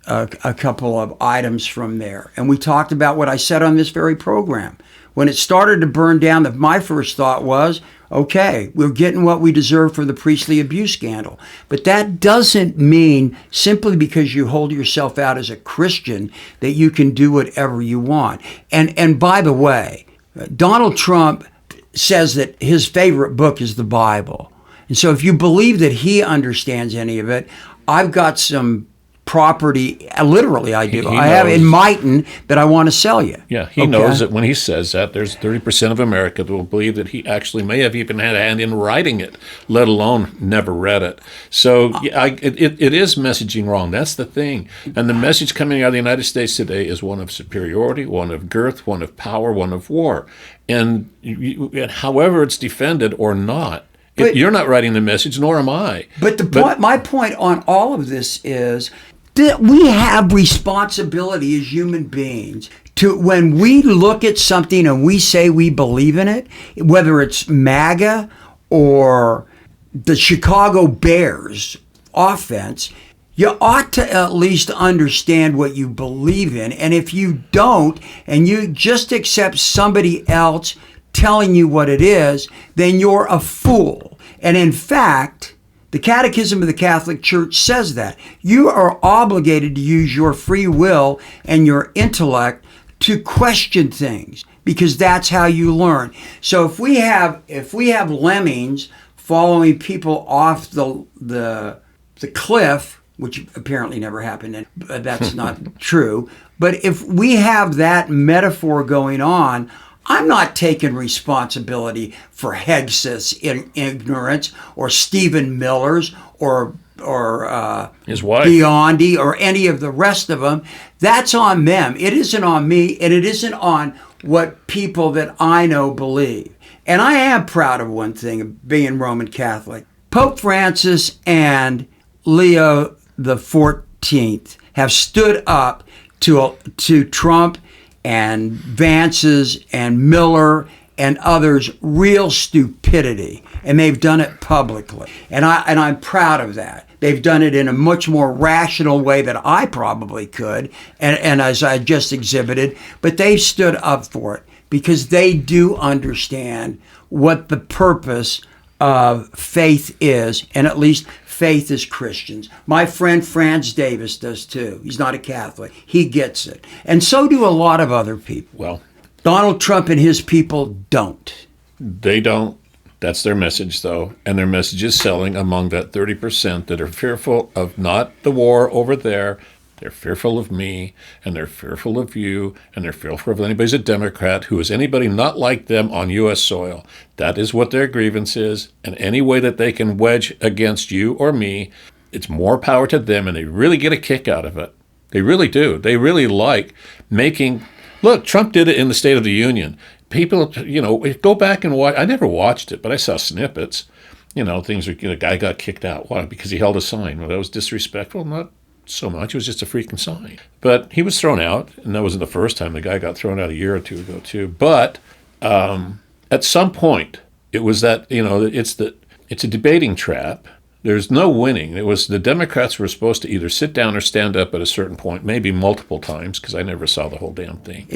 a couple of items from there. And we talked about what I said on this very program. When it started to burn down, my first thought was, okay, we're getting what we deserve for the priestly abuse scandal. But that doesn't mean simply because you hold yourself out as a Christian that you can do whatever you want. And by the way, Donald Trump says that his favorite book is the Bible. And so if you believe that he understands any of it, I've got some property, literally I do. I have in Mighton that I want to sell you. Yeah, he knows that when he says that, there's 30% of America that will believe that he actually may have even had a hand in writing it, let alone never read it. So it is messaging wrong. That's the thing. And the message coming out of the United States today is one of superiority, one of girth, one of power, one of war. And however it's defended or not, You're not writing the message, nor am I. But my point on all of this is that we have responsibility as human beings to, when we look at something and we say we believe in it, whether it's MAGA or the Chicago Bears offense, you ought to at least understand what you believe in. And if you don't, and you just accept somebody else telling you what it is, then you're a fool. And in fact, the Catechism of the Catholic Church says that you are obligated to use your free will and your intellect to question things, because that's how you learn. So if we have lemmings following people off the cliff, which apparently never happened, and that's not true. But if we have that metaphor going on, I'm not taking responsibility for Hegseth's ignorance or Stephen Miller's or his wife, Biondi, or any of the rest of them. That's on them. It isn't on me, and it isn't on what people that I know believe. And I am proud of one thing, being Roman Catholic. Pope Francis and Leo the 14th have stood up to Trump and Vance's and Miller and others' real stupidity, and they've done it publicly. And I'm proud of that. They've done it in a much more rational way than I probably could, and as I just exhibited, but they've stood up for it because they do understand what the purpose of faith is, and at least faith as Christians. My friend Franz Davis does too. He's not a Catholic. He gets it. And so do a lot of other people. Well, Donald Trump and his people don't. They don't. That's their message, though. And their message is selling among that 30% that are fearful of not the war over there. They're fearful of me, and they're fearful of you, and they're fearful of anybody's a Democrat who is anybody not like them on U.S. soil. That is what their grievance is, and any way that they can wedge against you or me, it's more power to them, and they really get a kick out of it. They really do. They really like making... Look, Trump did it in the State of the Union. People, go back and watch. I never watched it, but I saw snippets. Things where a guy got kicked out. Why? Because he held a sign. Well, that was disrespectful. Not so much. It was just a freaking sign. But he was thrown out, and that wasn't the first time. The guy got thrown out a year or two ago, too. But at some point, it was that, it's a debating trap. There's no winning. It was the Democrats were supposed to either sit down or stand up at a certain point, maybe multiple times, because I never saw the whole damn thing.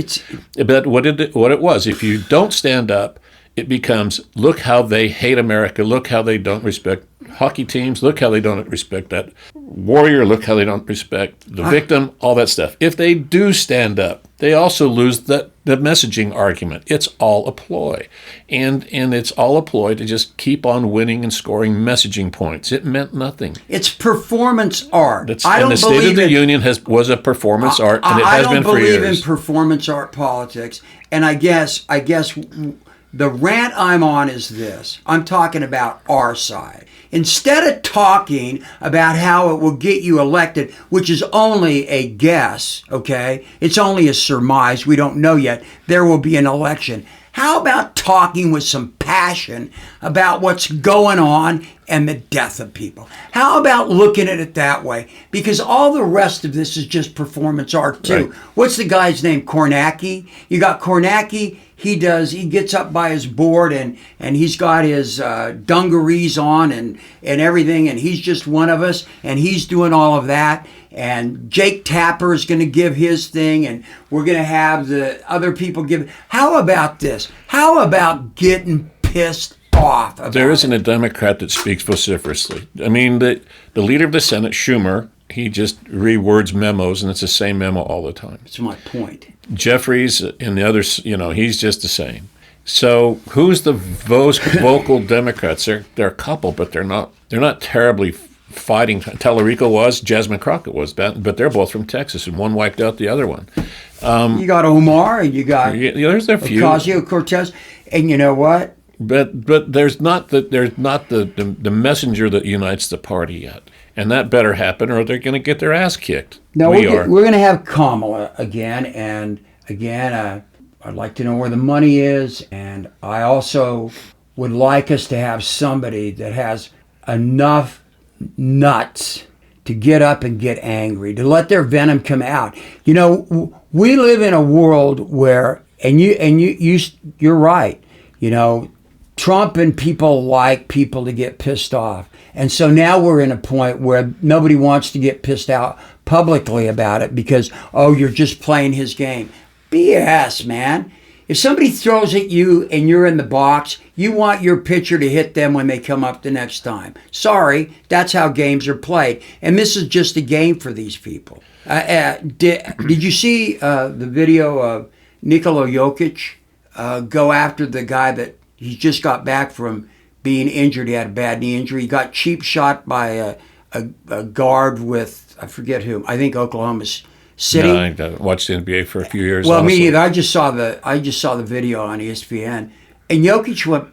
But what it was, if you don't stand up, it becomes, look how they hate America, look how they don't respect hockey teams, look how they don't respect that warrior, look how they don't respect the victim, all that stuff. If they do stand up, they also lose the messaging argument. It's all a ploy. And it's all a ploy to just keep on winning and scoring messaging points. It meant nothing. It's performance art. And the State of the Union was a performance art, and it has been for years. I don't believe in performance art politics. And I guess the rant I'm on is this. I'm talking about our side. Instead of talking about how it will get you elected, which is only a guess, okay? It's only a surmise. We don't know yet. There will be an election. How about talking with some passion about what's going on and the death of people? How about looking at it that way? Because all the rest of this is just performance art too. Right. What's the guy's name? Kornacki? You got Kornacki. He gets up by his board and he's got his dungarees on and everything, and he's just one of us, and he's doing all of that. And Jake Tapper is going to give his thing, and we're going to have the other people give. How about this? How about getting pissed off about There isn't a Democrat that speaks vociferously. I mean, the leader of the Senate, Schumer, he just rewords memos, and it's the same memo all the time. That's my point. Jeffries and the others, he's just the same. So who's the vocal Democrats? They're a couple, but they're not terribly fighting. Tallarico was, Jasmine Crockett was, but they're both from Texas, and one wiped out the other one. You got Omar, and you got there's a few. Ocasio-Cortez, and you know what? But there's not the messenger that unites the party yet. And that better happen, or they're going to get their ass kicked. No, we're going to have Kamala again. And again, I'd like to know where the money is. And I also would like us to have somebody that has enough nuts to get up and get angry, to let their venom come out. You know, we live in a world where, you're right. You know, Trump and people like people to get pissed off. And so now we're in a point where nobody wants to get pissed out publicly about it because, oh, you're just playing his game. BS, man. If somebody throws at you and you're in the box, you want your pitcher to hit them when they come up the next time. Sorry, that's how games are played. And this is just a game for these people. Did you see the video of Nikola Jokic go after the guy that he just got back from being injured? He had a bad knee injury. He got cheap shot by a guard with, I forget who, I think Oklahoma City. No, I watched the NBA for a few years. Well, me neither. I just saw the video on ESPN, and Jokic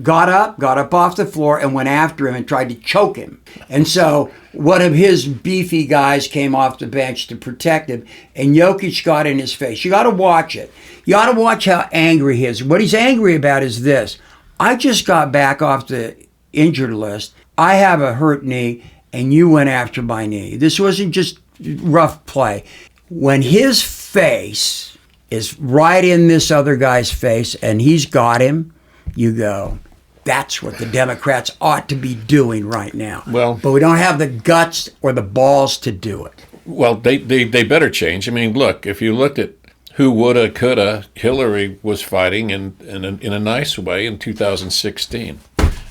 got up off the floor and went after him and tried to choke him. And so one of his beefy guys came off the bench to protect him, and Jokic got in his face. You got to watch it. You got to watch how angry he is. What he's angry about is this: I just got back off the injured list. I have a hurt knee, and you went after my knee. This wasn't just rough play. When his face is right in this other guy's face and he's got him, you go, that's what the Democrats ought to be doing right now. Well, but we don't have the guts or the balls to do it. Well, they better change. I mean, look, if you looked at who woulda, coulda, Hillary was fighting in a nice way in 2016.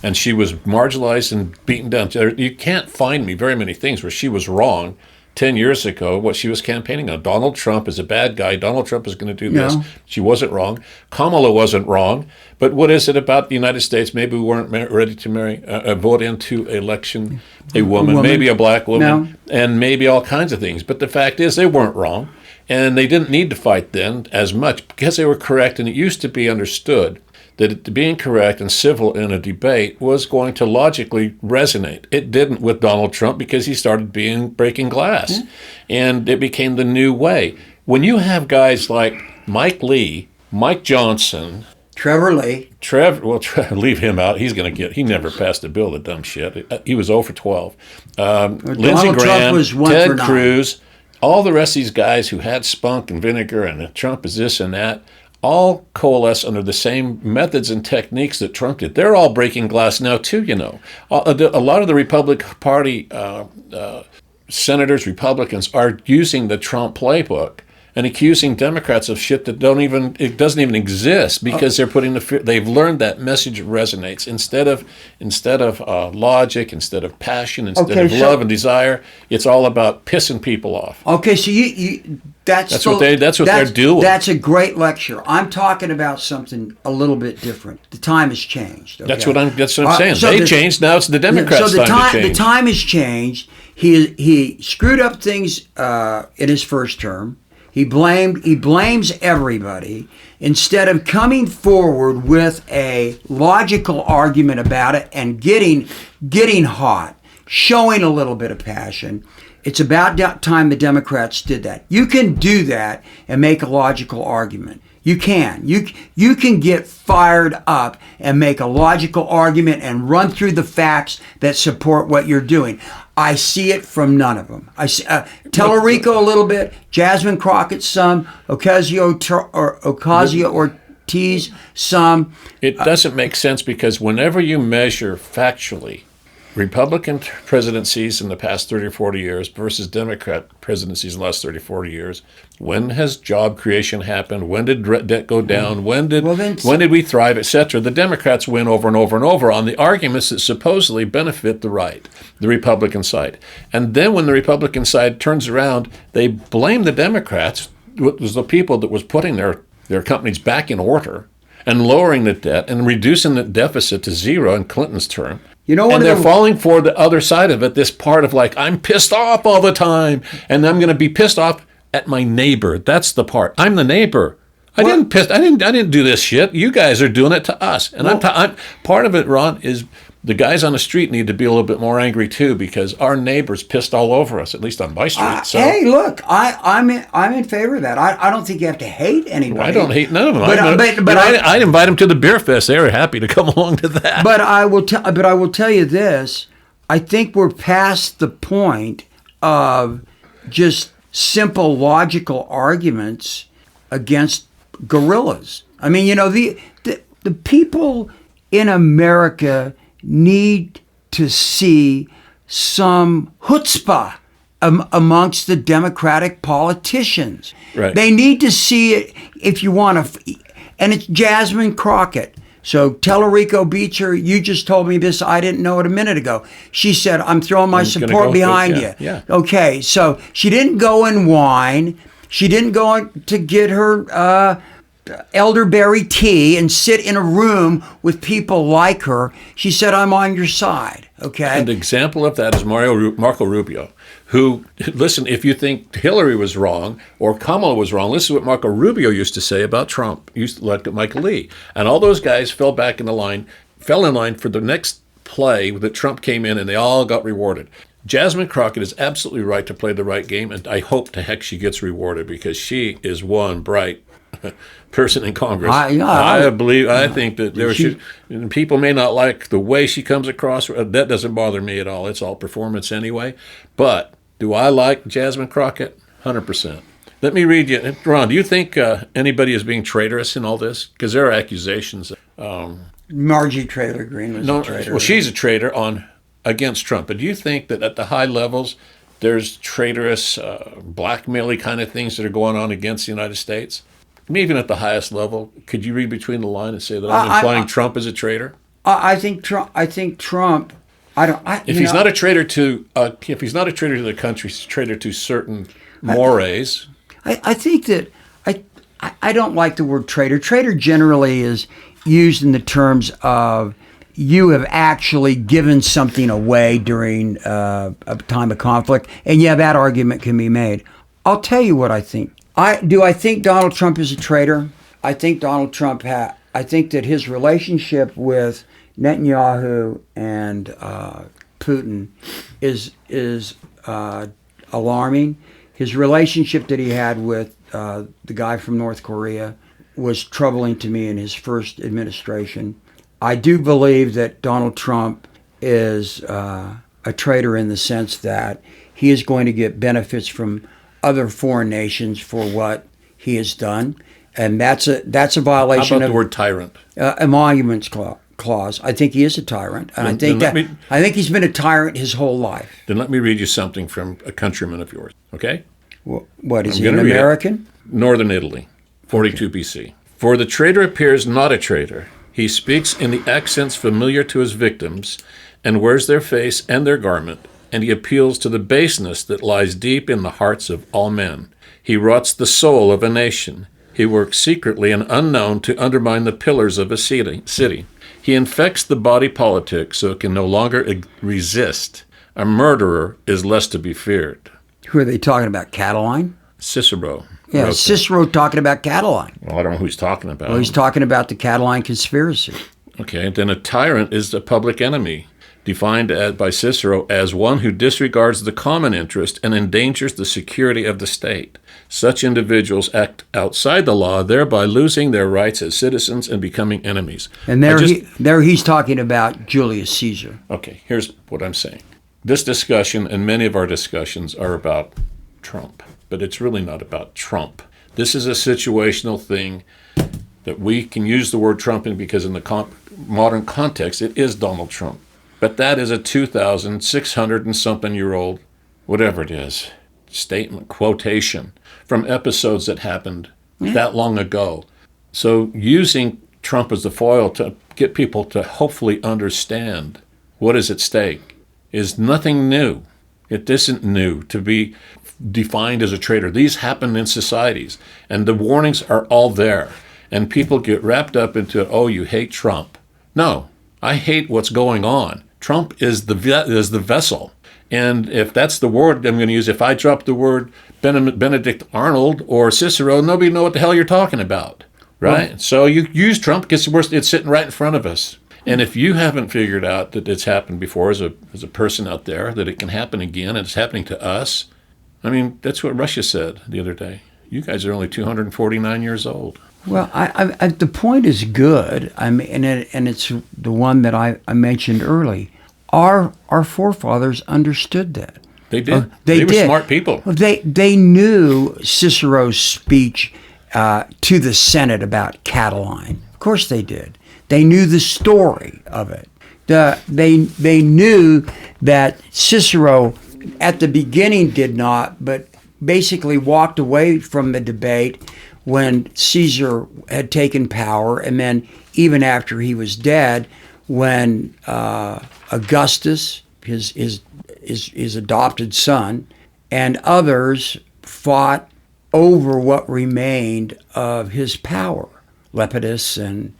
And she was marginalized and beaten down. You can't find me very many things where she was wrong 10 years ago, what she was campaigning on. Donald Trump is a bad guy. Donald Trump is going to do this. No. She wasn't wrong. Kamala wasn't wrong. But what is it about the United States? Maybe we weren't ready to vote into election a woman, maybe a black woman, and maybe all kinds of things. But the fact is they weren't wrong. And they didn't need to fight then as much because they were correct. And it used to be understood that being correct and civil in a debate was going to logically resonate. It didn't with Donald Trump because he started breaking glass. Mm-hmm. And it became the new way. When you have guys like Mike Lee, Mike Johnson, Trevor Lee. Leave him out. He never passed a bill, the dumb shit. He was 0 for 12. Lindsey Graham, Ted Cruz, all the rest of these guys who had spunk and vinegar and Trump is this and that, all coalesce under the same methods and techniques that Trump did. They're all breaking glass now, too, you know. A lot of the Republican Party senators, Republicans, are using the Trump playbook and accusing Democrats of shit that it doesn't even exist because they're putting they've learned that message resonates. Instead of logic, instead of passion, instead of love and desire, it's all about pissing people off. Okay, so that's what they're doing. That's a great lecture. I'm talking about something a little bit different. The time has changed. Okay? That's what I'm saying. So they changed. Now it's the Democrats' time to change. The time has changed. He screwed up things in his first term. He blames everybody instead of coming forward with a logical argument about it and getting hot, showing a little bit of passion. It's about time the Democrats did that. You can do that and make a logical argument. You can. You can get fired up and make a logical argument and run through the facts that support what you're doing. I see it from none of them. I see Tellerico a little bit, Jasmine Crockett some, Ocasio-Ortiz some. It doesn't make sense because whenever you measure factually Republican presidencies in the past 30 or 40 years versus Democrat presidencies in the last 30 or 40 years, when has job creation happened? When did debt go down? When did we thrive, etc.? The Democrats win over and over and over on the arguments that supposedly benefit the right, the Republican side. And then when the Republican side turns around, they blame the Democrats. It was the people that was putting their companies back in order and lowering the debt and reducing the deficit to zero in Clinton's term. And they're falling for the other side of it, this part of like, I'm pissed off all the time, and I'm going to be pissed off at my neighbor. That's the part. I'm the neighbor. I didn't do this shit. You guys are doing it to us. And I'm part of it, Ron, is the guys on the street need to be a little bit more angry too, because our neighbors pissed all over us, at least on my street. So. Hey, look, I'm in favor of that. I don't think you have to hate anybody. Well, I don't hate none of them. But I'd invite them to the beer fest. They were happy to come along to that. But I will tell you this. I think we're past the point of just simple logical arguments against guerrillas. I mean, you know, the people in America need to see some chutzpah amongst the Democratic politicians. Right. They need to see it if you want to. And it's Jasmine Crockett. So Tellerico Beecher, you just told me this. I didn't know it a minute ago. She said, I'm throwing my support behind you. Yeah. Okay, so she didn't go and whine. She didn't go to get her elderberry tea and sit in a room with people like her. She said, I'm on your side. Okay. An example of that is Marco Rubio, who, listen, if you think Hillary was wrong or Kamala was wrong, listen to what Marco Rubio used to say about Trump. He used to look at Michael Lee. And all those guys fell in line for the next play that Trump came in, and they all got rewarded. Jasmine Crockett is absolutely right to play the right game, and I hope to heck she gets rewarded, because she is one bright person in Congress. I think that people may not like the way she comes across. That doesn't bother me at all. It's all performance anyway. But do I like Jasmine Crockett? 100%. Let me read you. Ron, do you think anybody is being traitorous in all this? Because there are accusations. Margie Taylor Greene was a traitor. Well, she's a traitor against Trump. But do you think that at the high levels there's traitorous, blackmail-y kind of things that are going on against the United States? Even at the highest level, could you read between the lines and say that I'm implying Trump is a traitor? I think Trump. If he's not a traitor to the country, he's a traitor to certain mores. I think that I don't like the word traitor. Traitor generally is used in the terms of you have actually given something away during a time of conflict, and yeah, that argument can be made. I'll tell you what I think. I think Donald Trump is a traitor? I think Donald Trump I think that his relationship with Netanyahu and Putin is alarming. His relationship that he had with the guy from North Korea was troubling to me in his first administration. I do believe that Donald Trump is a traitor in the sense that he is going to get benefits from other foreign nations for what he has done, and that's a violation of the word tyrant. Emoluments clause. I think he is a tyrant, and I think he's been a tyrant his whole life. Then let me read you something from a countryman of yours. Okay. What is he, an American? Northern Italy, 42 BC. For the traitor appears not a traitor. He speaks in the accents familiar to his victims, and wears their face and their garment. And he appeals to the baseness that lies deep in the hearts of all men. He rots the soul of a nation. He works secretly and unknown to undermine the pillars of a city. He infects the body politic so it can no longer resist. A murderer is less to be feared. Who are they talking about, Cataline? Cicero. Yeah, Cicero talking about Cataline. Well, I don't know who he's talking about. Well, he's talking about the Cataline conspiracy. Okay, and then a tyrant is the public enemy, defined by Cicero as one who disregards the common interest and endangers the security of the state. Such individuals act outside the law, thereby losing their rights as citizens and becoming enemies. And there he's talking about Julius Caesar. Okay, here's what I'm saying. This discussion and many of our discussions are about Trump, but it's really not about Trump. This is a situational thing that we can use the word Trump in because in the modern context, it is Donald Trump. But that is a 2,600 and something year old, whatever it is, statement, quotation from episodes that happened that long ago. So using Trump as the foil to get people to hopefully understand what is at stake is nothing new. It isn't new to be defined as a traitor. These happen in societies, and the warnings are all there. And people get wrapped up into, oh, you hate Trump. No, I hate what's going on. Trump is the vessel. And if that's the word I'm going to use, if I drop the word Benedict Arnold or Cicero, nobody know what the hell you're talking about, right? Well, so you use Trump because it's sitting right in front of us. And if you haven't figured out that it's happened before as a person out there, that it can happen again, and it's happening to us, I mean, that's what Russia said the other day. You guys are only 249 years old. Well, the point is good. I mean, and it's the one that I mentioned early. Our forefathers understood that. They did. They were did. Smart people. They knew Cicero's speech to the Senate about Catiline. Of course they did. They knew the story of it. They knew that Cicero at the beginning did not, but basically walked away from the debate when Caesar had taken power, and then even after he was dead, when Augustus, his adopted son, and others fought over what remained of his power. Lepidus and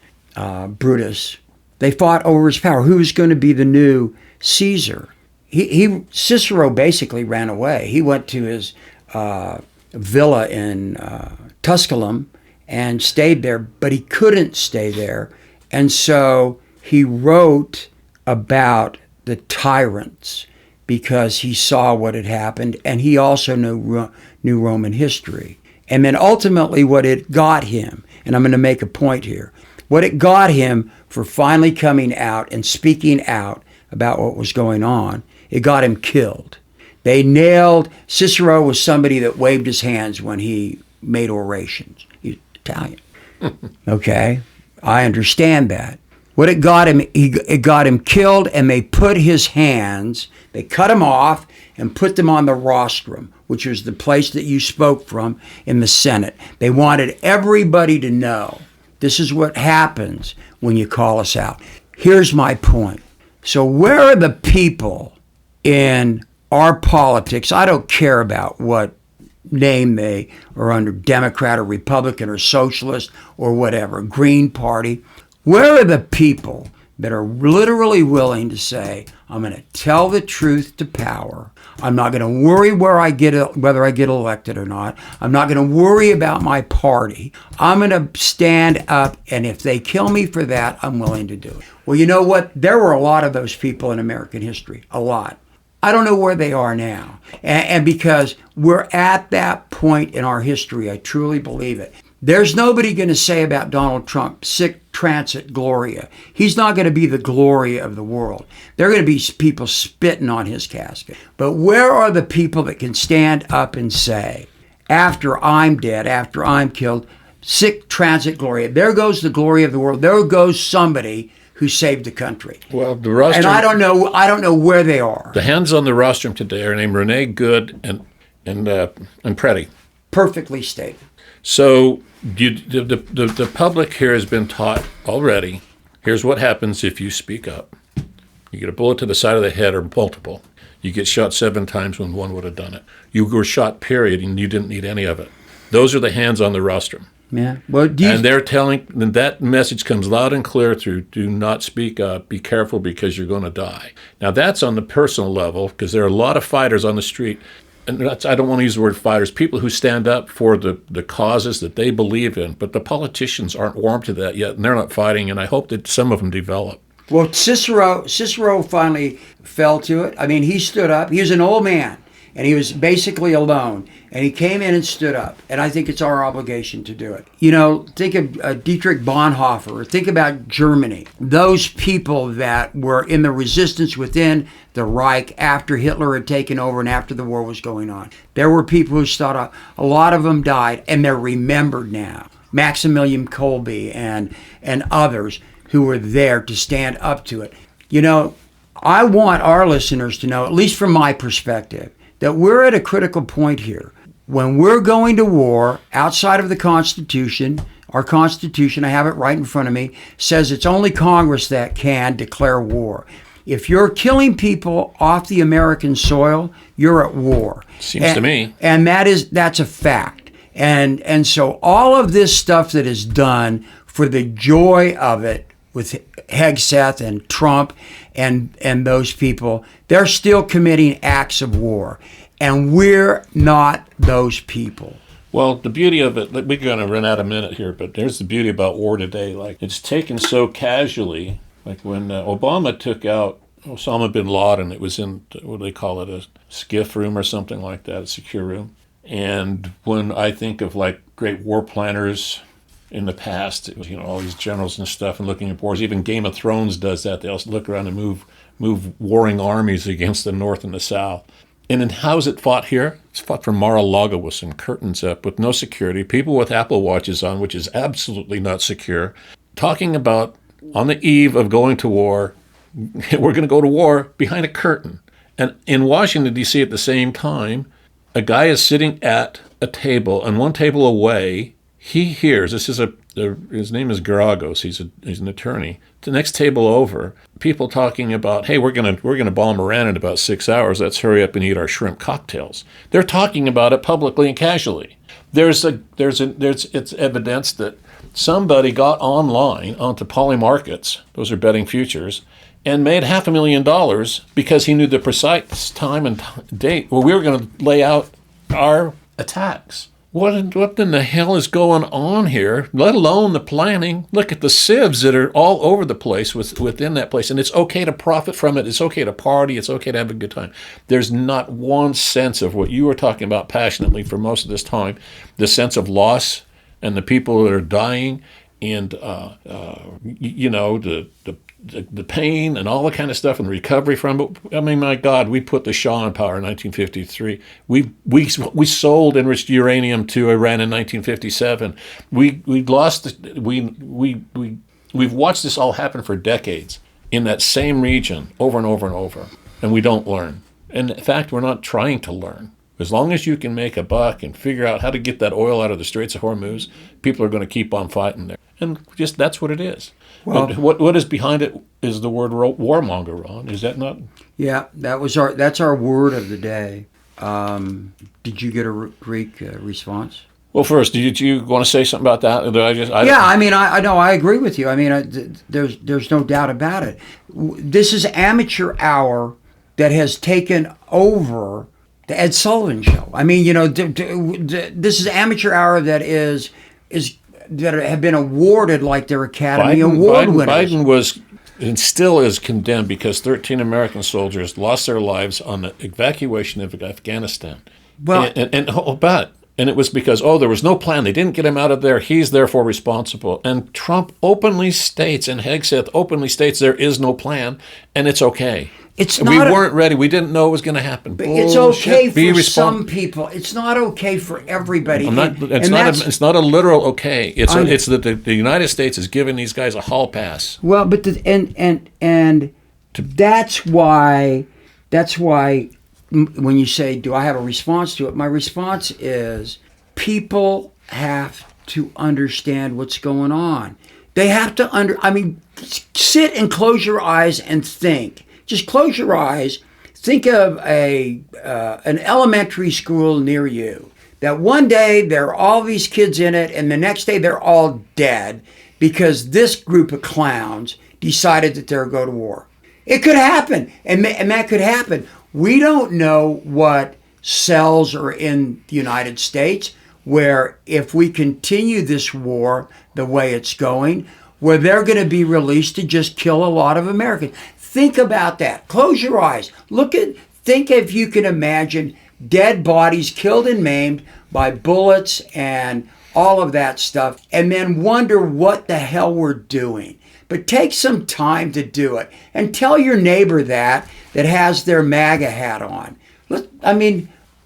Brutus, they fought over his power. Who was going to be the new Caesar? Cicero basically ran away. He went to his villa in Tusculum and stayed there, but he couldn't stay there. And so he wrote about the tyrants because he saw what had happened, and he also knew Roman history. And then ultimately what it got him, and I'm going to make a point here, what it got him for finally coming out and speaking out about what was going on, it got him killed. Cicero was somebody that waved his hands when he made orations. He's Italian. Okay? I understand that. What it got him, it got him killed, and they cut him off and put them on the rostrum, which was the place that you spoke from in the Senate. They wanted everybody to know this is what happens when you call us out. Here's my point. So where are the people in our politics? I don't care about what name they are under, Democrat or Republican or Socialist or whatever, Green Party. Where are the people that are literally willing to say, I'm going to tell the truth to power. I'm not going to worry whether I get elected or not. I'm not going to worry about my party. I'm going to stand up, and if they kill me for that, I'm willing to do it. Well, you know what? There were a lot of those people in American history, a lot. I don't know where they are now. And because we're at that point in our history, I truly believe it. There's nobody going to say about Donald Trump, sic transit gloria. He's not going to be the gloria of the world. There are going to be people spitting on his casket. But where are the people that can stand up and say, after I'm dead, after I'm killed, sic transit gloria, there goes the glory of the world. There goes somebody who saved the country. Well, the rostrum, and I don't know where they are. The hands on the rostrum today are named Renee Good and Preddy. Perfectly stated. So the public here has been taught already, here's what happens if you speak up. You get a bullet to the side of the head or multiple. You get shot 7 times when one would have done it. You were shot, period, and you didn't need any of it. Those are the hands on the rostrum. Yeah. Well, and they're telling, and that message comes loud and clear through, do not speak up, be careful because you're going to die. Now that's on the personal level, because there are a lot of fighters on the street. And I don't want to use the word fighters, people who stand up for the causes that they believe in, but the politicians aren't warm to that yet, and they're not fighting, and I hope that some of them develop. Well, Cicero finally fell to it. I mean, he stood up. He was an old man, and he was basically alone, and he came in and stood up, and I think it's our obligation to do it. You know, think of Dietrich Bonhoeffer, or think about Germany. Those people that were in the resistance within the Reich after Hitler had taken over and after the war was going on. There were people who stood up. A lot of them died, and they're remembered now. Maximilian Kolbe and others who were there to stand up to it. You know, I want our listeners to know, at least from my perspective, that we're at a critical point here. When we're going to war outside of the Constitution, our Constitution, I have it right in front of me, says it's only Congress that can declare war. If you're killing people off the American soil, you're at war. Seems to me. And that's a fact. And so all of this stuff that is done for the joy of it with Hegseth and Trump and those people, they're still committing acts of war. And we're not those people. Well, the beauty of it, we're going to run out of a minute here, but there's the beauty about war today. Like, it's taken so casually Like when Obama took out Osama bin Laden, it was in, what do they call it, a SCIF room or something like that, a secure room. And when I think of like great war planners in the past, it was, all these generals and stuff and looking at wars, even Game of Thrones does that. They also look around and move warring armies against the North and the South. And then how's it fought here? It's fought from Mar-a-Lago with some curtains up, with no security, people with Apple Watches on, which is absolutely not secure, talking about on the eve of going to war, we're going to go to war behind a curtain. And in Washington, D.C. at the same time, a guy is sitting at a table, and one table away, he hears, his name is Garagos, he's an attorney, the next table over, people talking about, hey, we're gonna bomb Iran in about 6 hours, let's hurry up and eat our shrimp cocktails. They're talking about it publicly and casually. It's evidence that somebody got online onto Polymarkets, those are betting futures, and made $500,000 because he knew the precise time and date where we were going to lay out our attacks. What in the hell is going on here, let alone the planning? Look at the civs that are all over the place within that place. And it's okay to profit from it. It's okay to party. It's okay to have a good time. There's not one sense of what you were talking about passionately for most of this time, the sense of loss and the people that are dying and, the pain and all the kind of stuff and recovery from it. I mean, my God, we put the Shah in power in 1953. We sold enriched uranium to Iran in 1957. We've watched this all happen for decades in that same region over and over and over, and we don't learn. And in fact, we're not trying to learn. As long as you can make a buck and figure out how to get that oil out of the Straits of Hormuz, people are going to keep on fighting there. And just that's what it is. Well, what is behind it is the word warmonger, Ron. Is that not? Yeah, that's our word of the day. Did you get a Greek response? Well, first, did you want to say something about that? I know. I agree with you. I mean, there's no doubt about it. This is amateur hour that has taken over the Ed Sullivan Show. I mean, this is amateur hour that that have been awarded like their Academy Award winners. Biden was and still is condemned because 13 American soldiers lost their lives on the evacuation of Afghanistan. Well, and it was because, there was no plan. They didn't get him out of there. He's therefore responsible. And Trump openly states, and Hegseth openly states, there is no plan, and it's okay. We weren't ready. We didn't know it was going to happen. But it's okay for some people. It's not okay for everybody. It's not a literal okay. It's that the United States is giving these guys a hall pass. Well, but that's why when you say, do I have a response to it? My response is people have to understand what's going on. They have to sit and close your eyes and think. Just close your eyes. Think of an elementary school near you. That one day there are all these kids in it, and the next day they're all dead because this group of clowns decided that they're going to go to war. It could happen, and that could happen. We don't know what cells are in the United States where if we continue this war the way it's going, where they're going to be released to just kill a lot of Americans. Think about that. Close your eyes. Think if you can imagine dead bodies killed and maimed by bullets and all of that stuff, and then wonder what the hell we're doing. But take some time to do it. And tell your neighbor that has their MAGA hat on.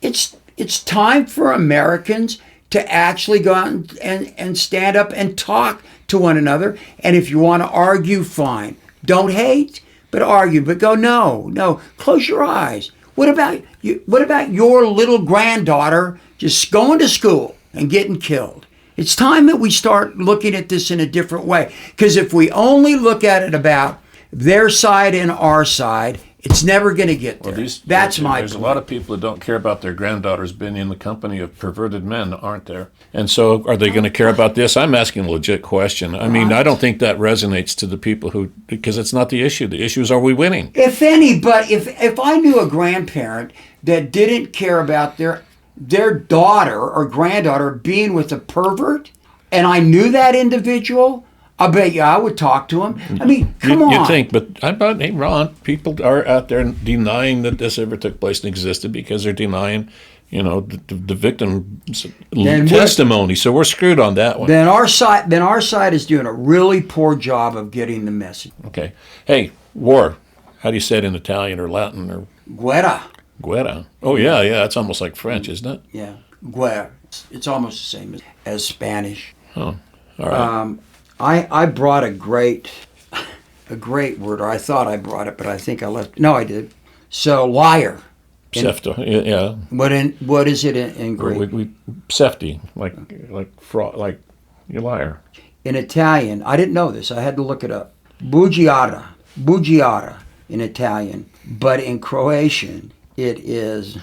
It's time for Americans to actually go out and stand up and talk to one another. And if you want to argue, fine. Don't hate, but argue. But go, no. Close your eyes. What about your little granddaughter just going to school and getting killed? It's time that we start looking at this in a different way. Because if we only look at it about their side and our side, it's never going to get there. That's my point. There's a lot of people that don't care about their granddaughters being in the company of perverted men, aren't there? And so are they going to care about this? I'm asking a legit question. I mean, I don't think that resonates to the people because it's not the issue. The issue is, are we winning? If any, but if I knew a grandparent that didn't care about their daughter or granddaughter being with a pervert, and I knew that individual, I bet you I would talk to him. I mean, come on. You think, but hey, Ron, people are out there denying that this ever took place and existed because they're denying, the victim's testimony. So we're screwed on that one. Then our side is doing a really poor job of getting the message. Okay. Hey, war. How do you say it in Italian or Latin or? Guerra. Guerra. Oh yeah. It's almost like French, isn't it? Yeah. Guerra. It's almost the same as Spanish. Oh, all right. I brought a great word, or I thought I brought it, but I think I left. No, I did. So liar. Sefto, yeah. What is it in Greek? Sefti, like fraud, like you liar. In Italian, I didn't know this. I had to look it up. Bugiada in Italian, but in Croatian it is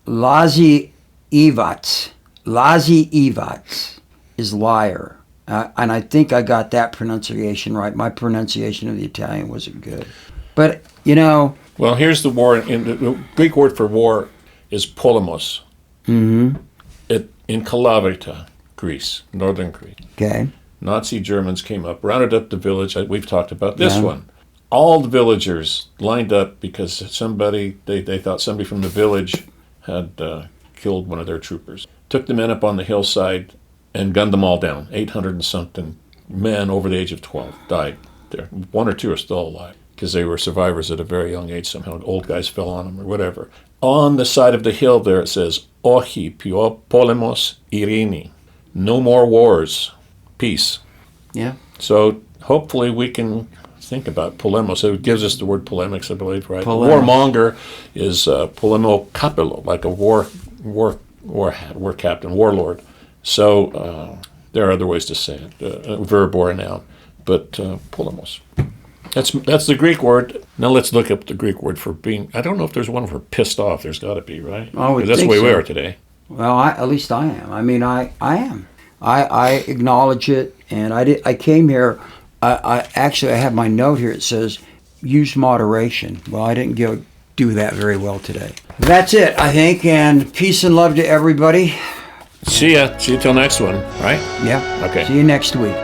lazi ivac. Lazi ivac is liar. And I think I got that pronunciation right. My pronunciation of the Italian wasn't good. But, Well, here's the war. The Greek word for war is polemos. Mm-hmm. In Kalavrita, Greece, northern Greece. Okay. Nazi Germans came up, rounded up the village. We've talked about this one. All the villagers lined up because they thought somebody from the village had killed one of their troopers. Took the men up on the hillside and gunned them all down. 800 and something men over the age of 12 died there. One or two are still alive because they were survivors at a very young age. Somehow old guys fell on them or whatever. On the side of the hill there it says, Ohi pio polemos irini. No more wars. Peace. Yeah. So hopefully we can think about polemos. It gives us the word polemics, I believe, right? Polemics. Warmonger is polemo capello, like a war captain, warlord. So there are other ways to say it, a verb or a noun, but polemos. That's the Greek word. Now let's look up the Greek word for being. I don't know if there's one for pissed off. There's got to be, right? Oh, that's the way we are today. Well, at least I am. I mean, I am. I acknowledge it, and I came here. I have my note here. It says use moderation. Well, I didn't do that very well today. That's it, I think, and peace and love to everybody. See ya. See you till next one, right? Yeah. Okay. See you next week.